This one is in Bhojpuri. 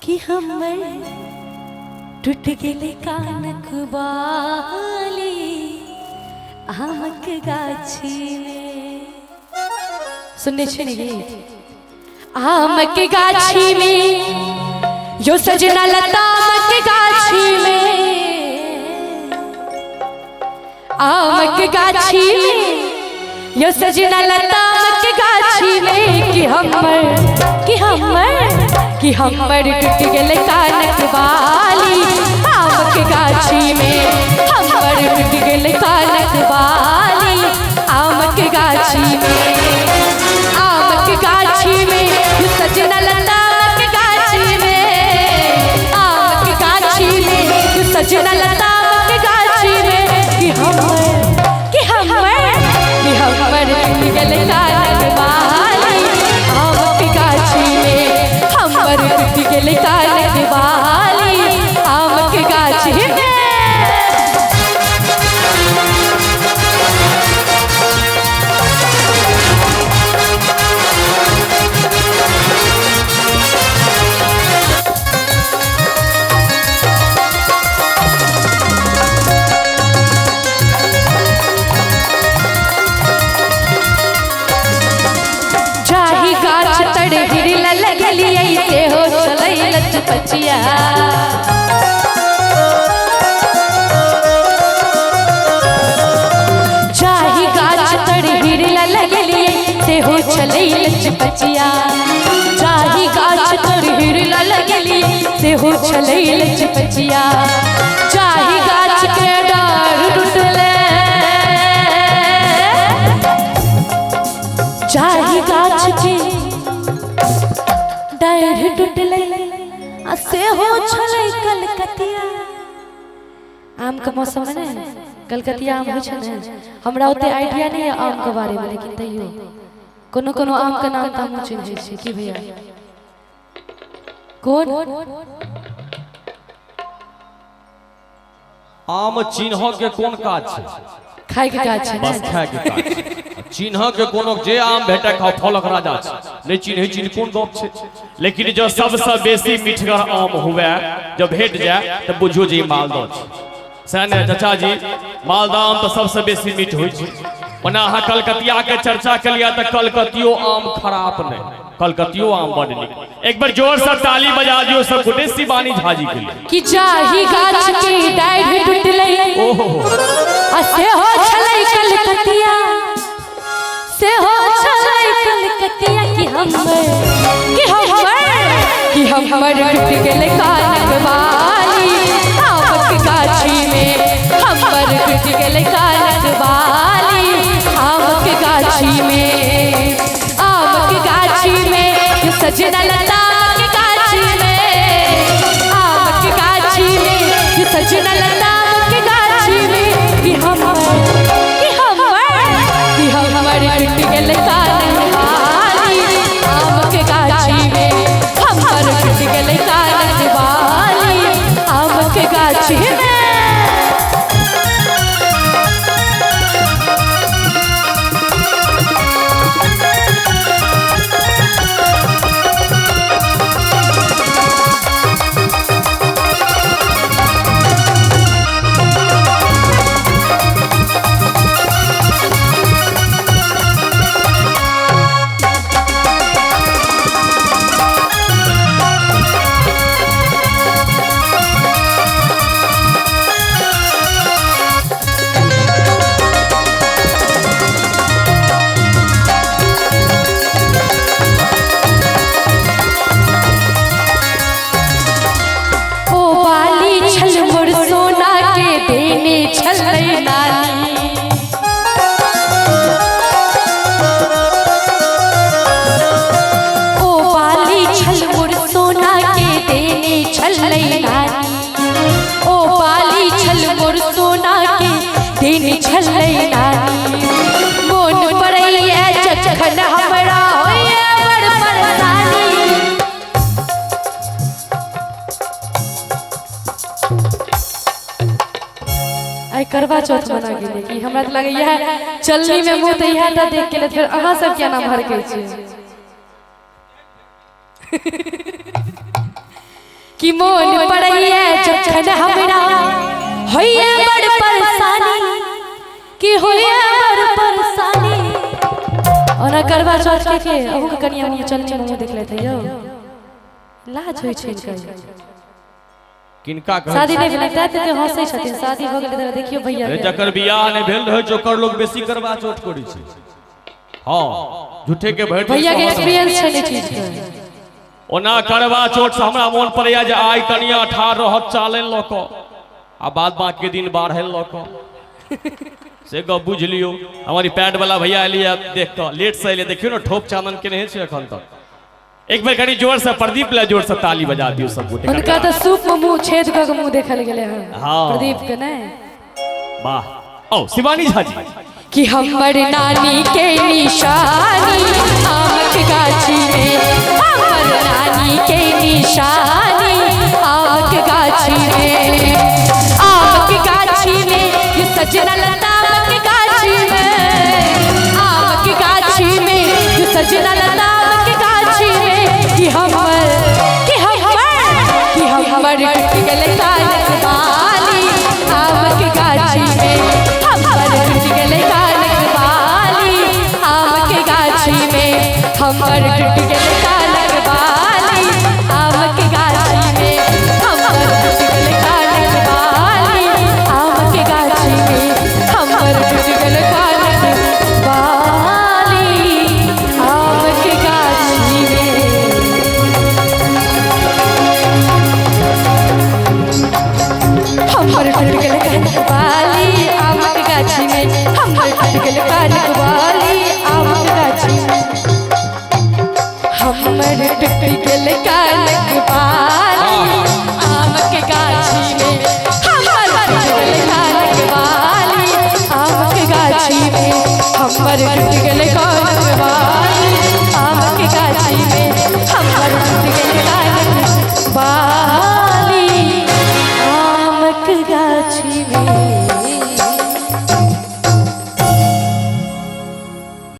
कि हमर टूट गेले कानक बाली आमक गाछी में। सुनने छे गीत आमक गाछी में यो सजना लता आमक गाछी में, आमक गाछी में यो सजना लता आमक गाछी में कि हमर टूट गेले कानक बाली आमक गाछी में, हमर टूट गेले कानक बाली आमक गाछी में। आमक गाछी में सजना लता आमक गाछी में, आमक गाछी में सजना लता आमक गाछी में कि हमर टूट गेले कानक बाली आमक गाछी में, हमर टूट गेले कानक बाली आमक गाछी में। पचिया चाही गाछ तड़ हिरला लगलिए से हो चले लचपचिया, चाही गाछ तड़ हिरला लगलिए से हो चले लचपचिया, चाही गाछ के डार टूटले, चाही गाछ के डार टूटले से हो छले कलकतिया। आम का मौसम है ना, कलकतिया आम हो छने। हमरा ओते आइडिया नहीं है आम के बारे में, लेकिन तैयो कोनो कोनो आम का नाम त हम चिन्है छी कि भैया। कौन आम चिन्ह के कोन काज छै? खाय के काज छै, बस खाय के काज। चिन्ह के कोनो जे आम भेटे खाओ फलक राजा छै, नहीं चिन्ह चिन्ह कोन गप छै। लेकिन जो सबसे बेसी मीठगर आम हुए जब भेट जाए तो बुझियो जे मालदह छै। सने चाचा जी मालदह आम तो सबसे बेसी मीठ होइ छै। ओना अहाँ कलकतिया के चर्चा के लिया तो कलकतियो आम खराब नहीं, कलकतियो आम बड़ नीक। एक बार जोर से ताली बजा दियो सब गोटे शिवानी झा जी के लिए। कि चाही गाछ के डाढ़ टूटले ओहो से हो छले कलकतिया, से हो छले कलकतिया कि हमर टूट गेले कानक बाली आमक गाछी में, हमर टूट गेले कानक बाली आमक गाछी में। आमक गाछी में सजना लता आमक गाछी में, आमक गाछी में सजना लता आमक गाछी में कि हमर टूट गेले कानक बाली आमक गाछी में, हमर टूट गेले कानक बाली आमक गाछी में। करवा चौथ मना गेले कि हमरा त लगे यह चलनी में मुंह त यह टा देख के फिर अहाँ सब क्या नाम भर के छी कि मोन पड़ैया जखन हमरा होइया बड़ परेशानी कि होइया बड़ परेशानी ओना करवा चौथ के अहू के कनिया मुंह चलनी मुंह देख लेते यो लाज होई छै इनका किनका कह शादी नहीं भेल त हंसै छथिन शादी भ गेल त देखियो भैया जकर बियाह ने भेल रहे जोकर लोग बेसी करवा चौथ करै छै हां झूठे के भैया के एक्सपीरियंस छै ने चीज के ओना करवा चौथ से हमरा मन पड़ैया जे आइ कनिया ठाड़ रहत चालन ल क आ बाद बाकी के दिन बाढ़ल ल क से गप बुझ लियो हमारी पैड वाला भैया एलिया देख क लेट से एलिया देखियो ना ठोप चांदन के नहीं छै एखन तक एक बार कनी जोर से प्रदीप ला जोर से ताली बजा दियो सब गोटे उनका तो सूप में मुंह छेद क मुंह देखल गेले हैं हां प्रदीप के नहीं वाह ओ शिवानी झा जी कि हमर नानी के निशानी आम के गाछी में हमर नानी के निशानी आम के गाछी में आम के गाछी में ये सजना लता आम के गाछी में आम के गाछी में ये सजना लता आम के गाछी में कि हमर टूट गेल कानक बाली आम के गाछी में हमर टूट गेल कानक बाली आम के गाछी में हमर टूट गेल कानक बाली आम के गाछी में हमर टूट गेल कानक बाली आम के गाछी में हमर टूट गेल कानक बाली आम के गाछी में हमर टूट गेल कानक बाली आम के गाछी में हमर टूट गेल कानक बाली आम के गाछी में हमर टूट गेल कानक बाली आम के गाछी में हमर टूट गेल कानक बाली आम के गाछी में हमर टूट गेल कानक बाली आम के गाछी में हमर टूट गेल कानक बाली आम के गाछी में